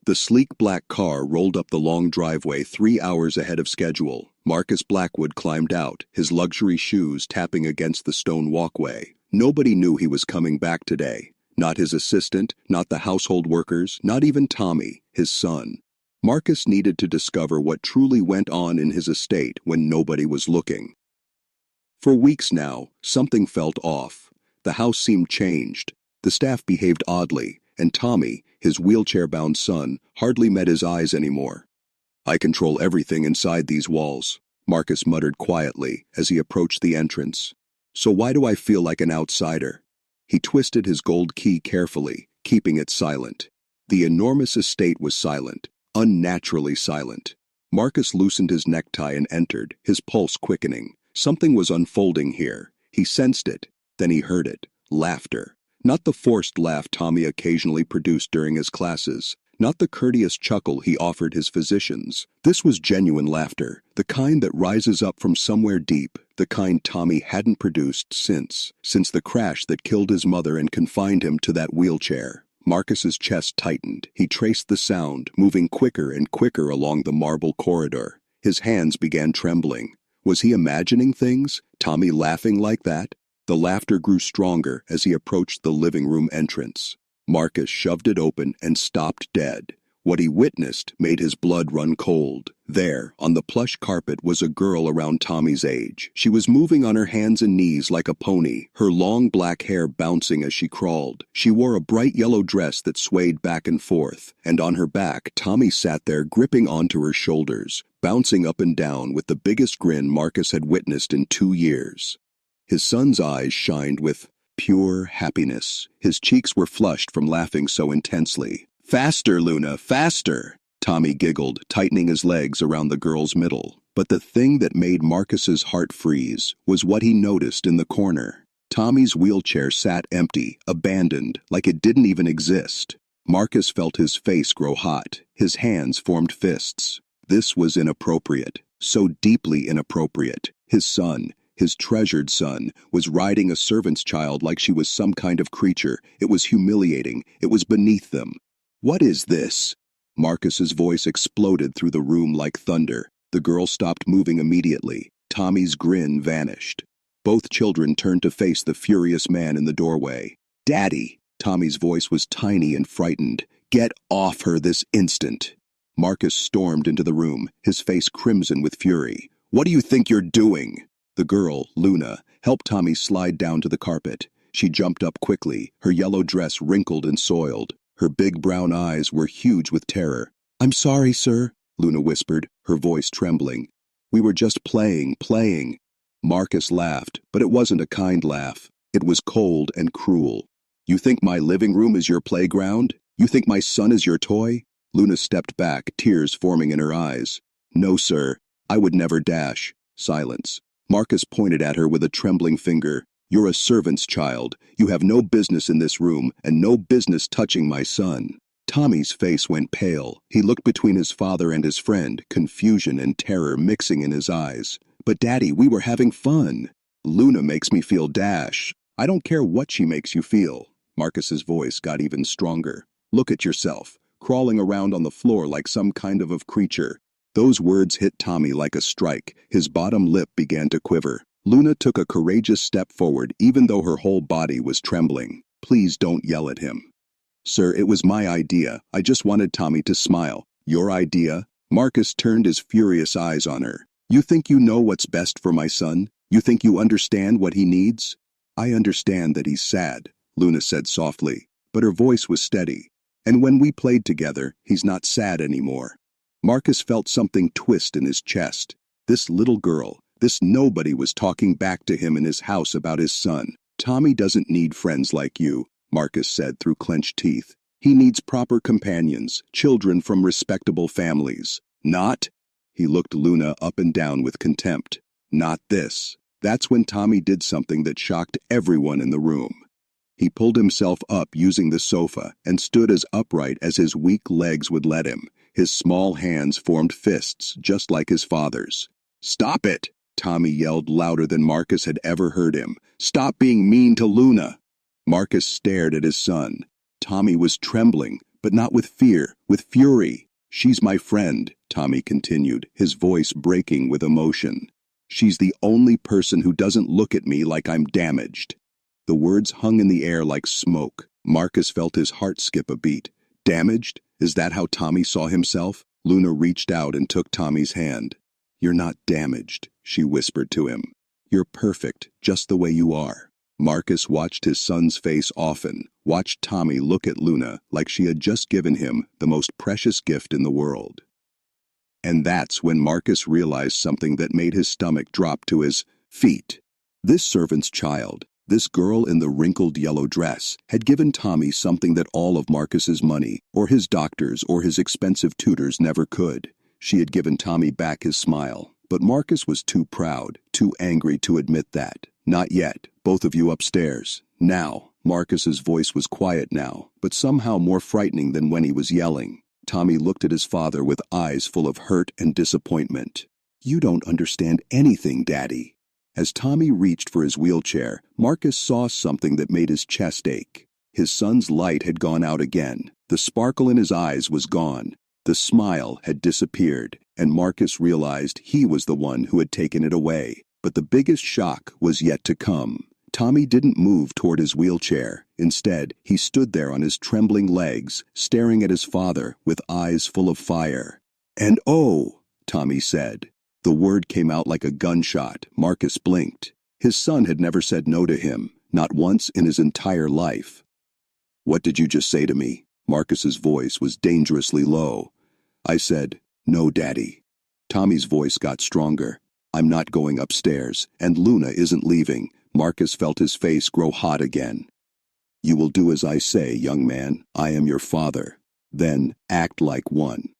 The sleek black car rolled up the long driveway 3 hours ahead of schedule. Marcus Blackwood climbed out, his luxury shoes tapping against the stone walkway. Nobody knew he was coming back today. Not his assistant, not the household workers, not even Tommy, his son. Marcus needed to discover what truly went on in his estate when nobody was looking. For weeks now, something felt off. The house seemed changed. The staff behaved oddly, and Tommy, his wheelchair-bound son, hardly met his eyes anymore. "I control everything inside these walls," Marcus muttered quietly as he approached the entrance. "So why do I feel like an outsider?" He twisted his gold key carefully, keeping it silent. The enormous estate was silent, unnaturally silent. Marcus loosened his necktie and entered, his pulse quickening. Something was unfolding here. He sensed it. Then he heard it. Laughter. Not the forced laugh Tommy occasionally produced during his classes. Not the courteous chuckle he offered his physicians. This was genuine laughter, the kind that rises up from somewhere deep, the kind Tommy hadn't produced since the crash that killed his mother and confined him to that wheelchair. Marcus's chest tightened. He traced the sound, moving quicker and quicker along the marble corridor. His hands began trembling. Was he imagining things? Tommy laughing like that? The laughter grew stronger as he approached the living room entrance. Marcus shoved it open and stopped dead. What he witnessed made his blood run cold. There, on the plush carpet, was a girl around Tommy's age. She was moving on her hands and knees like a pony, her long black hair bouncing as she crawled. She wore a bright yellow dress that swayed back and forth, and on her back, Tommy sat there gripping onto her shoulders, bouncing up and down with the biggest grin Marcus had witnessed in 2 years. His son's eyes shined with pure happiness. His cheeks were flushed from laughing so intensely. "Faster, Luna, faster!" Tommy giggled, tightening his legs around the girl's middle. But the thing that made Marcus's heart freeze was what he noticed in the corner. Tommy's wheelchair sat empty, abandoned, like it didn't even exist. Marcus felt his face grow hot. His hands formed fists. This was inappropriate, so deeply inappropriate. His son, his treasured son, was riding a servant's child like she was some kind of creature. It was humiliating. It was beneath them. "What is this?" Marcus's voice exploded through the room like thunder. The girl stopped moving immediately. Tommy's grin vanished. Both children turned to face the furious man in the doorway. "Daddy!" Tommy's voice was tiny and frightened. "Get off her this instant!" Marcus stormed into the room, his face crimson with fury. "What do you think you're doing?" The girl, Luna, helped Tommy slide down to the carpet. She jumped up quickly, her yellow dress wrinkled and soiled. Her big brown eyes were huge with terror. "I'm sorry, sir," Luna whispered, her voice trembling. "We were just playing. Marcus laughed, but it wasn't a kind laugh. It was cold and cruel. "You think my living room is your playground? You think my son is your toy?" Luna stepped back, tears forming in her eyes. "No, sir. I would never dash." Silence. Marcus pointed at her with a trembling finger. "You're a servant's child. You have no business in this room, and no business touching my son." Tommy's face went pale. He looked between his father and his friend, confusion and terror mixing in his eyes. "But Daddy, we were having fun." "Luna makes me feel dash. I don't care what she makes you feel." Marcus's voice got even stronger. "Look at yourself, crawling around on the floor like some kind of creature." Those words hit Tommy like a strike. His bottom lip began to quiver. Luna took a courageous step forward, even though her whole body was trembling. "Please don't yell at him." "Sir, it was my idea. I just wanted Tommy to smile." "Your idea?" Marcus turned his furious eyes on her. "You think you know what's best for my son? You think you understand what he needs?" "I understand that he's sad," Luna said softly, but her voice was steady. "And when we played together, he's not sad anymore." Marcus felt something twist in his chest. This little girl, this nobody was talking back to him in his house about his son. "Tommy doesn't need friends like you," Marcus said through clenched teeth. "He needs proper companions, children from respectable families. Not—" He looked Luna up and down with contempt. "Not this." That's when Tommy did something that shocked everyone in the room. He pulled himself up using the sofa and stood as upright as his weak legs would let him. His small hands formed fists, just like his father's. "Stop it!" Tommy yelled louder than Marcus had ever heard him. "Stop being mean to Luna!" Marcus stared at his son. Tommy was trembling, but not with fear, with fury. She's my friend, Tommy continued, his voice breaking with emotion. She's the only person who doesn't look at me like I'm damaged. The words hung in the air like smoke. Marcus felt his heart skip a beat. Damaged? Is that how Tommy saw himself? Luna reached out and took Tommy's hand. You're not damaged, she whispered to him. You're perfect, just the way you are. Marcus watched his son's face often, watched Tommy look at Luna like she had just given him the most precious gift in the world. And that's when Marcus realized something that made his stomach drop to his feet. This servant's child, this girl in the wrinkled yellow dress, had given Tommy something that all of Marcus's money, or his doctors, or his expensive tutors never could. She had given Tommy back his smile, but Marcus was too proud, too angry to admit that. Not yet, both of you upstairs. Now. Marcus's voice was quiet now, but somehow more frightening than when he was yelling. Tommy looked at his father with eyes full of hurt and disappointment. You don't understand anything, Daddy. As Tommy reached for his wheelchair, Marcus saw something that made his chest ache. His son's light had gone out again. The sparkle in his eyes was gone. The smile had disappeared, and Marcus realized he was the one who had taken it away. But the biggest shock was yet to come. Tommy didn't move toward his wheelchair. Instead, he stood there on his trembling legs, staring at his father with eyes full of fire. And oh, Tommy said. The word came out like a gunshot. Marcus blinked. His son had never said no to him, not once in his entire life. What did you just say to me? Marcus's voice was dangerously low. I said, no, Daddy. Tommy's voice got stronger. I'm not going upstairs, and Luna isn't leaving. Marcus felt his face grow hot again. You will do as I say, young man. I am your father. Then act like one.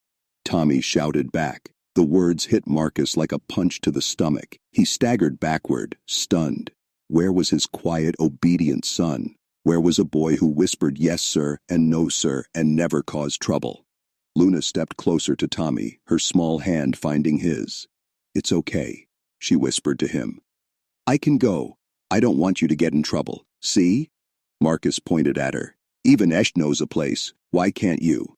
Tommy shouted back. The words hit Marcus like a punch to the stomach. He staggered backward, stunned. Where was his quiet, obedient son? Where was a boy who whispered yes, sir, and no, sir, and never caused trouble? Luna stepped closer to Tommy, her small hand finding his. It's okay, she whispered to him. I can go. I don't want you to get in trouble. See? Marcus pointed at her. Even Esh knows a place. Why can't you?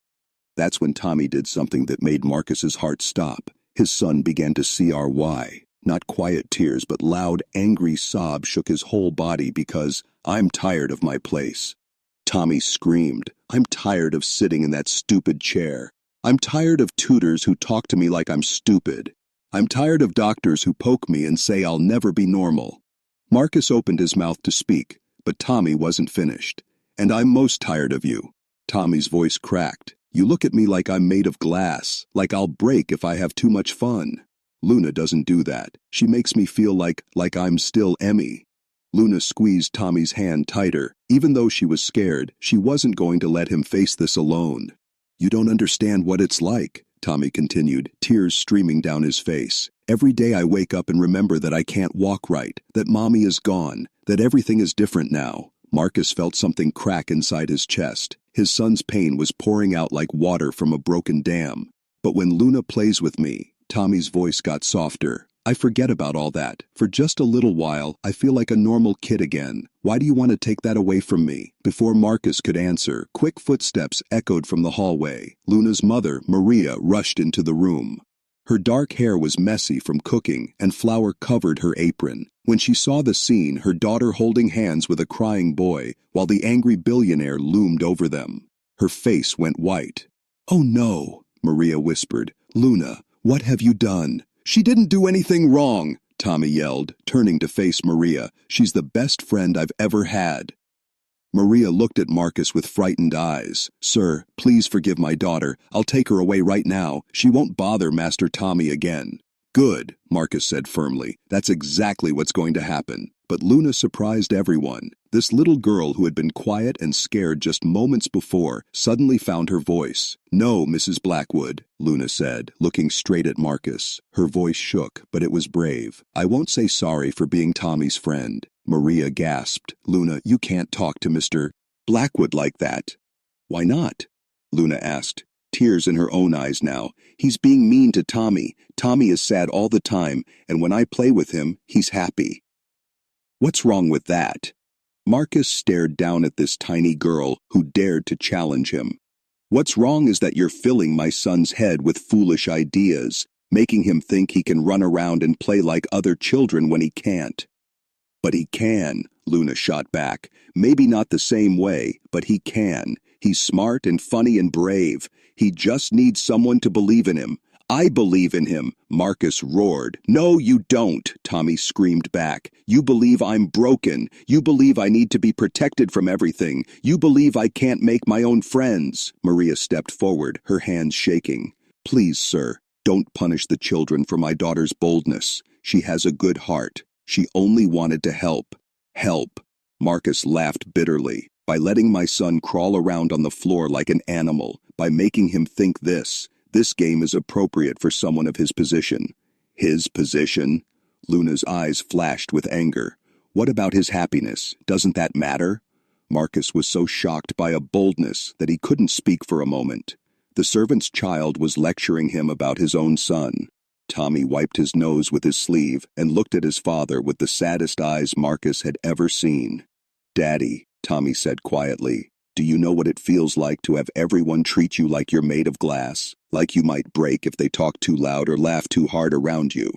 That's when Tommy did something that made Marcus's heart stop. His son began to see our why. Not quiet tears, but loud, angry sobs shook his whole body because I'm tired of my place. Tommy screamed. I'm tired of sitting in that stupid chair. I'm tired of tutors who talk to me like I'm stupid. I'm tired of doctors who poke me and say I'll never be normal. Marcus opened his mouth to speak, but Tommy wasn't finished. And I'm most tired of you. Tommy's voice cracked. You look at me like I'm made of glass, like I'll break if I have too much fun. Luna doesn't do that. She makes me feel like I'm still Emmy. Luna squeezed Tommy's hand tighter. Even though she was scared, she wasn't going to let him face this alone. You don't understand what it's like, Tommy continued, tears streaming down his face. Every day I wake up and remember that I can't walk right, that Mommy is gone, that everything is different now. Marcus felt something crack inside his chest. His son's pain was pouring out like water from a broken dam. But when Luna plays with me, Tommy's voice got softer. I forget about all that. For just a little while, I feel like a normal kid again. Why do you want to take that away from me? Before Marcus could answer, quick footsteps echoed from the hallway. Luna's mother, Maria, rushed into the room. Her dark hair was messy from cooking, and flour covered her apron. When she saw the scene, her daughter holding hands with a crying boy, while the angry billionaire loomed over them. Her face went white. "Oh no," Maria whispered. "Luna, what have you done?" "She didn't do anything wrong," Tommy yelled, turning to face Maria. "She's the best friend I've ever had." Maria looked at Marcus with frightened eyes. "Sir, please forgive my daughter. I'll take her away right now. She won't bother Master Tommy again." "Good," Marcus said firmly. "That's exactly what's going to happen." But Luna surprised everyone. This little girl who had been quiet and scared just moments before suddenly found her voice. "No, Mrs. Blackwood," Luna said, looking straight at Marcus. Her voice shook, but it was brave. "I won't say sorry for being Tommy's friend." Maria gasped. "Luna, you can't talk to Mr. Blackwood like that." "Why not?" Luna asked, tears in her own eyes now. "He's being mean to Tommy. Tommy is sad all the time, and when I play with him, he's happy." "What's wrong with that?" Marcus stared down at this tiny girl who dared to challenge him. What's wrong is that you're filling my son's head with foolish ideas, making him think he can run around and play like other children when he can't. But he can, Luna shot back. Maybe not the same way, but he can. He's smart and funny and brave. He just needs someone to believe in him. I believe in him, Marcus roared. No, you don't, Tommy screamed back. You believe I'm broken. You believe I need to be protected from everything. You believe I can't make my own friends. Maria stepped forward, her hands shaking. Please, sir, don't punish the children for my daughter's boldness. She has a good heart. She only wanted to help. Help. Marcus laughed bitterly. By letting my son crawl around on the floor like an animal, by making him think this game is appropriate for someone of his position. His position? Luna's eyes flashed with anger. What about his happiness? Doesn't that matter? Marcus was so shocked by a boldness that he couldn't speak for a moment. The servant's child was lecturing him about his own son. Tommy wiped his nose with his sleeve and looked at his father with the saddest eyes Marcus had ever seen. Daddy, Tommy said quietly, do you know what it feels like to have everyone treat you like you're made of glass, like you might break if they talk too loud or laugh too hard around you?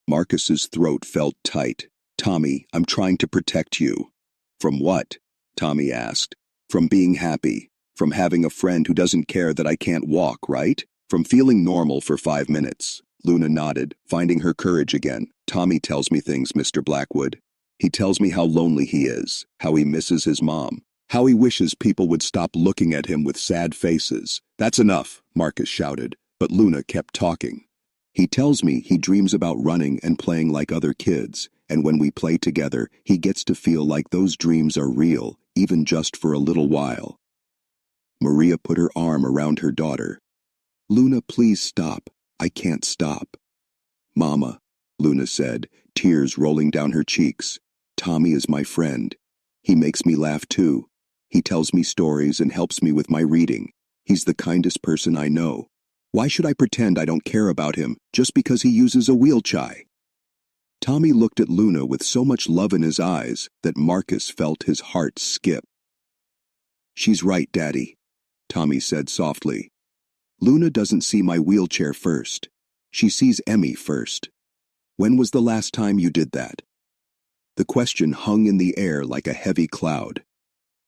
Marcus's throat felt tight. Tommy, I'm trying to protect you. From what? Tommy asked. From being happy. From having a friend who doesn't care that I can't walk, right? From feeling normal for 5 minutes. Luna nodded, finding her courage again. Tommy tells me things, Mr. Blackwood. He tells me how lonely he is, how he misses his mom, how he wishes people would stop looking at him with sad faces. That's enough, Marcus shouted, but Luna kept talking. He tells me he dreams about running and playing like other kids, and when we play together, he gets to feel like those dreams are real, even just for a little while. Maria put her arm around her daughter. Luna, please stop. I can't stop. Mama, Luna said, tears rolling down her cheeks. Tommy is my friend. He makes me laugh too. He tells me stories and helps me with my reading. He's the kindest person I know. Why should I pretend I don't care about him just because he uses a wheelchair? Tommy looked at Luna with so much love in his eyes that Marcus felt his heart skip. She's right, Daddy, Tommy said softly. Luna doesn't see my wheelchair first. She sees Emmy first. When was the last time you did that? The question hung in the air like a heavy cloud.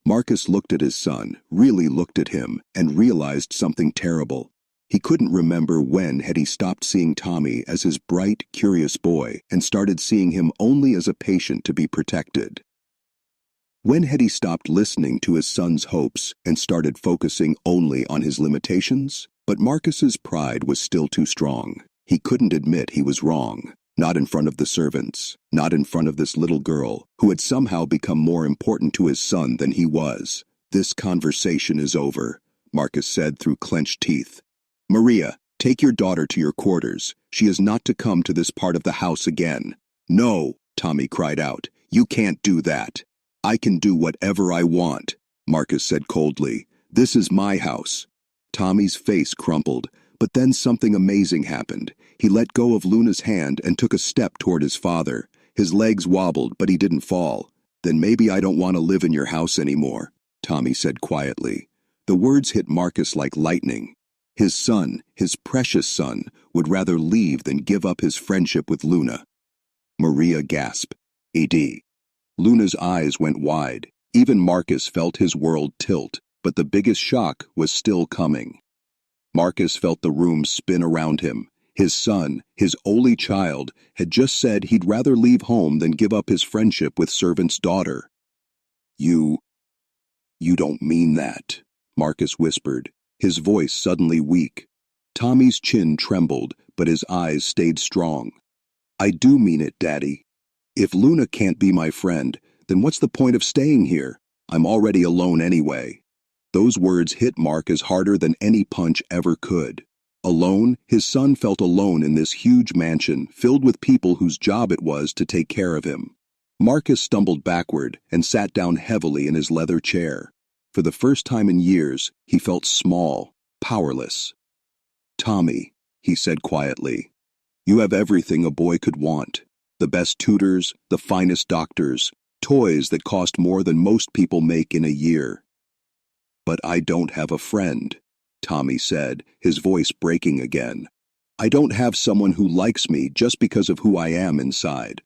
Marcus looked at his son, really looked at him, and realized something terrible. He couldn't remember when had he stopped seeing Tommy as his bright, curious boy and started seeing him only as a patient to be protected. When had he stopped listening to his son's hopes and started focusing only on his limitations? But Marcus's pride was still too strong. He couldn't admit he was wrong. Not in front of the servants. Not in front of this little girl, who had somehow become more important to his son than he was. This conversation is over, Marcus said through clenched teeth. Maria, take your daughter to your quarters. She is not to come to this part of the house again. No, Tommy cried out. You can't do that. I can do whatever I want, Marcus said coldly. This is my house. Tommy's face crumpled, but then something amazing happened. He let go of Luna's hand and took a step toward his father. His legs wobbled, but he didn't fall. Then maybe I don't want to live in your house anymore, Tommy said quietly. The words hit Marcus like lightning. His son, his precious son, would rather leave than give up his friendship with Luna. Maria gasped. "E.D." Luna's eyes went wide. Even Marcus felt his world tilt, but the biggest shock was still coming. Marcus felt the room spin around him. His son, his only child, had just said he'd rather leave home than give up his friendship with servant's daughter. You don't mean that," Marcus whispered, his voice suddenly weak. Tommy's chin trembled, but his eyes stayed strong. "I do mean it, Daddy. If Luna can't be my friend, then what's the point of staying here? I'm already alone anyway." Those words hit Marcus harder than any punch ever could. Alone, his son felt alone in this huge mansion filled with people whose job it was to take care of him. Marcus stumbled backward and sat down heavily in his leather chair. For the first time in years, he felt small, powerless. "Tommy," he said quietly, "you have everything a boy could want. The best tutors, the finest doctors, toys that cost more than most people make in a year. But I don't have a friend, Tommy said, his voice breaking again. I don't have someone who likes me just because of who I am inside.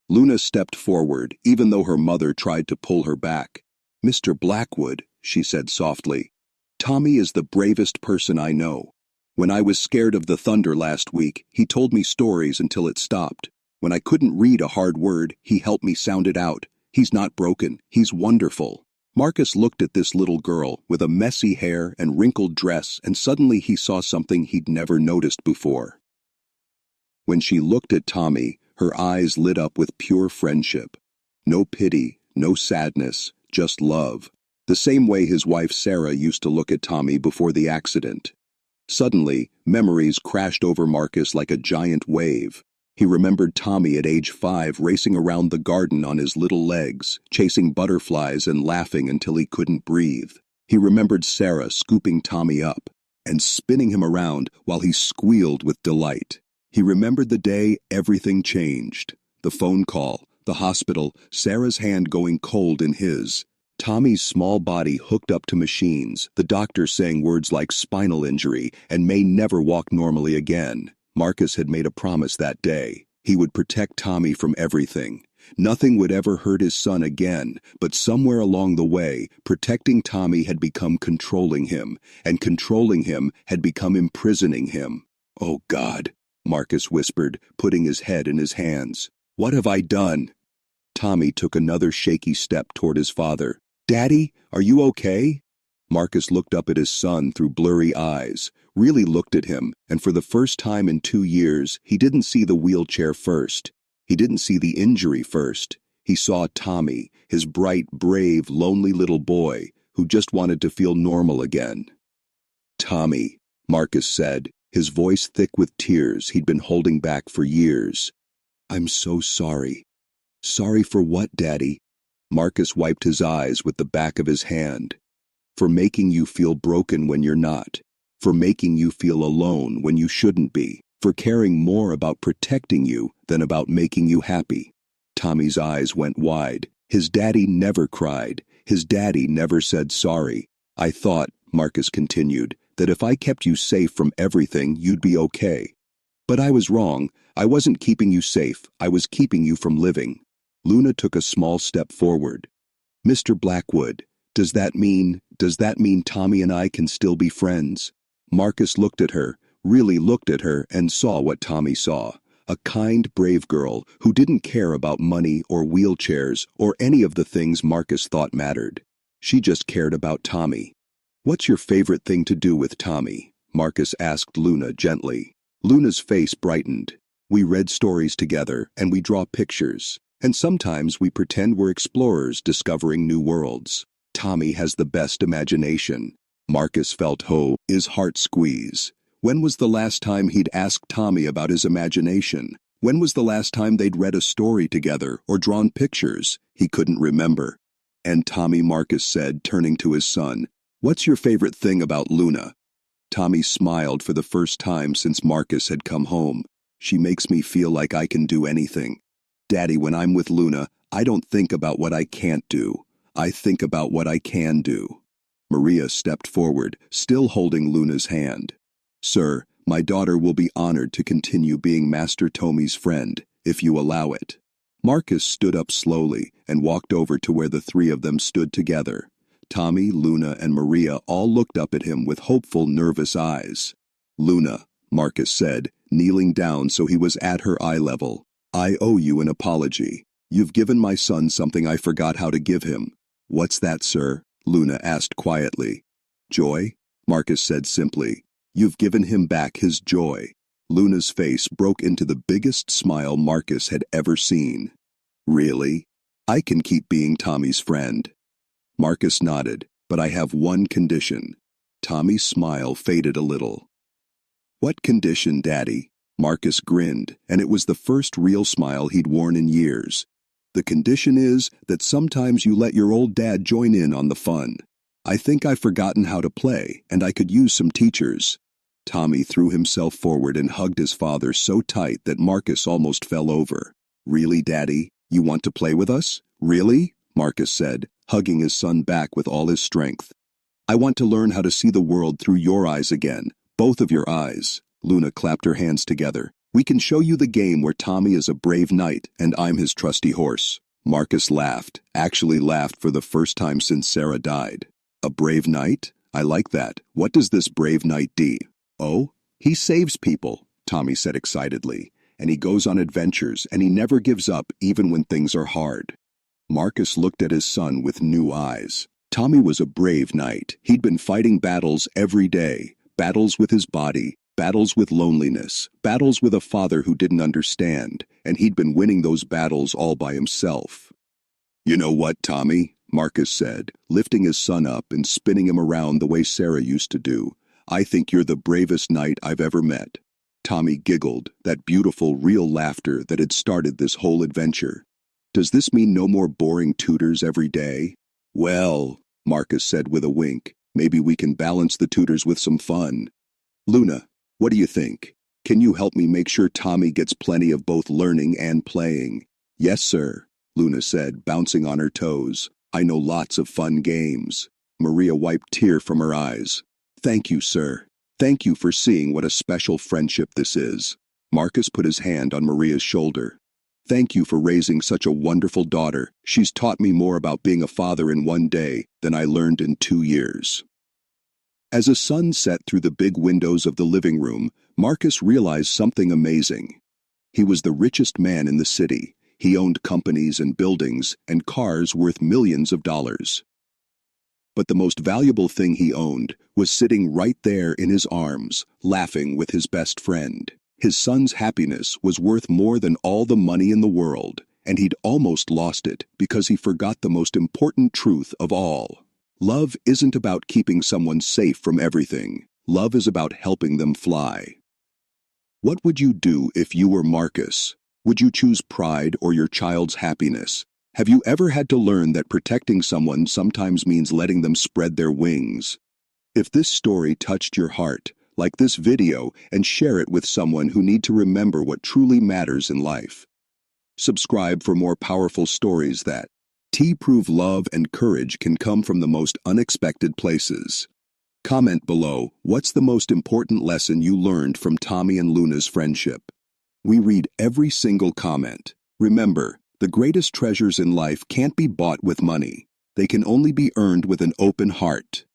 Luna stepped forward, even though her mother tried to pull her back. Mr. Blackwood, she said softly, Tommy is the bravest person I know. When I was scared of the thunder last week, he told me stories until it stopped. When I couldn't read a hard word, he helped me sound it out. He's not broken, he's wonderful. Marcus looked at this little girl with a messy hair and wrinkled dress, and suddenly he saw something he'd never noticed before. When she looked at Tommy, her eyes lit up with pure friendship. No pity, no sadness, just love. The same way his wife Sarah used to look at Tommy before the accident. Suddenly, memories crashed over Marcus like a giant wave. He remembered Tommy at age 5 racing around the garden on his little legs, chasing butterflies and laughing until he couldn't breathe. He remembered Sarah scooping Tommy up and spinning him around while he squealed with delight. He remembered the day everything changed. The phone call, the hospital, Sarah's hand going cold in his. Tommy's small body hooked up to machines, the doctor saying words like spinal injury and may never walk normally again. Marcus had made a promise that day. He would protect Tommy from everything. Nothing would ever hurt his son again, but somewhere along the way, protecting Tommy had become controlling him, and controlling him had become imprisoning him. Oh God, Marcus whispered, putting his head in his hands. What have I done? Tommy took another shaky step toward his father. Daddy, are you okay? Marcus looked up at his son through blurry eyes, really looked at him, and for the first time in 2 years, he didn't see the wheelchair first. He didn't see the injury first. He saw Tommy, his bright, brave, lonely little boy, who just wanted to feel normal again. Tommy, Marcus said, his voice thick with tears he'd been holding back for years. I'm so sorry. Sorry for what, Daddy? Marcus wiped his eyes with the back of his hand. For making you feel broken when you're not. For making you feel alone when you shouldn't be. For caring more about protecting you than about making you happy. Tommy's eyes went wide. His daddy never cried. His daddy never said sorry. I thought, Marcus continued, that if I kept you safe from everything, you'd be okay. But I was wrong. I wasn't keeping you safe. I was keeping you from living. Luna took a small step forward. Mr. Blackwood, does that mean Tommy and I can still be friends? Marcus looked at her, really looked at her, and saw what Tommy saw. A kind, brave girl who didn't care about money or wheelchairs or any of the things Marcus thought mattered. She just cared about Tommy. What's your favorite thing to do with Tommy? Marcus asked Luna gently. Luna's face brightened. We read stories together, and we draw pictures. And sometimes we pretend we're explorers discovering new worlds. Tommy has the best imagination. Marcus felt his heart squeeze. When was the last time he'd asked Tommy about his imagination? When was the last time they'd read a story together or drawn pictures? He couldn't remember. And Tommy, Marcus said, turning to his son, what's your favorite thing about Luna? Tommy smiled for the first time since Marcus had come home. She makes me feel like I can do anything. Daddy, when I'm with Luna, I don't think about what I can't do. I think about what I can do. Maria stepped forward, still holding Luna's hand. Sir, my daughter will be honored to continue being Master Tommy's friend, if you allow it. Marcus stood up slowly and walked over to where the three of them stood together. Tommy, Luna, and Maria all looked up at him with hopeful, nervous eyes. Luna, Marcus said, kneeling down so he was at her eye level. I owe you an apology. You've given my son something I forgot how to give him. What's that, sir? Luna asked quietly. Joy? Marcus said simply. You've given him back his joy. Luna's face broke into the biggest smile Marcus had ever seen. Really? I can keep being Tommy's friend. Marcus nodded, but I have one condition. Tommy's smile faded a little. What condition, Daddy? Marcus grinned, and it was the first real smile he'd worn in years. The condition is that sometimes you let your old dad join in on the fun. I think I've forgotten how to play, and I could use some teachers. Tommy threw himself forward and hugged his father so tight that Marcus almost fell over. Really, Daddy? You want to play with us? Really? Marcus said, hugging his son back with all his strength. I want to learn how to see the world through your eyes again, both of your eyes. Luna clapped her hands together. We can show you the game where Tommy is a brave knight and I'm his trusty horse. Marcus laughed, actually laughed for the first time since Sarah died. A brave knight? I like that. What does this brave knight do? Oh, he saves people, Tommy said excitedly, and he goes on adventures and he never gives up even when things are hard. Marcus looked at his son with new eyes. Tommy was a brave knight. He'd been fighting battles every day, battles with his body, battles with loneliness, battles with a father who didn't understand, and he'd been winning those battles all by himself. You know what, Tommy? Marcus said, lifting his son up and spinning him around the way Sarah used to do. I think you're the bravest knight I've ever met. Tommy giggled, that beautiful, real laughter that had started this whole adventure. Does this mean no more boring tutors every day? Well, Marcus said with a wink, maybe we can balance the tutors with some fun. Luna, what do you think? Can you help me make sure Tommy gets plenty of both learning and playing? Yes, sir, Luna said, bouncing on her toes. I know lots of fun games. Maria wiped a tear from her eyes. Thank you, sir. Thank you for seeing what a special friendship this is. Marcus put his hand on Maria's shoulder. Thank you for raising such a wonderful daughter. She's taught me more about being a father in one day than I learned in 2 years. As a sun set through the big windows of the living room, Marcus realized something amazing. He was the richest man in the city. He owned companies and buildings and cars worth millions of dollars. But the most valuable thing he owned was sitting right there in his arms, laughing with his best friend. His son's happiness was worth more than all the money in the world, and he'd almost lost it because he forgot the most important truth of all. Love isn't about keeping someone safe from everything. Love is about helping them fly. What would you do if you were Marcus? Would you choose pride or your child's happiness? Have you ever had to learn that protecting someone sometimes means letting them spread their wings? If this story touched your heart, like this video and share it with someone who needs to remember what truly matters in life. Subscribe for more powerful stories that prove love and courage can come from the most unexpected places. Comment below, what's the most important lesson you learned from Tommy and Luna's friendship? We read every single comment. Remember, the greatest treasures in life can't be bought with money. They can only be earned with an open heart.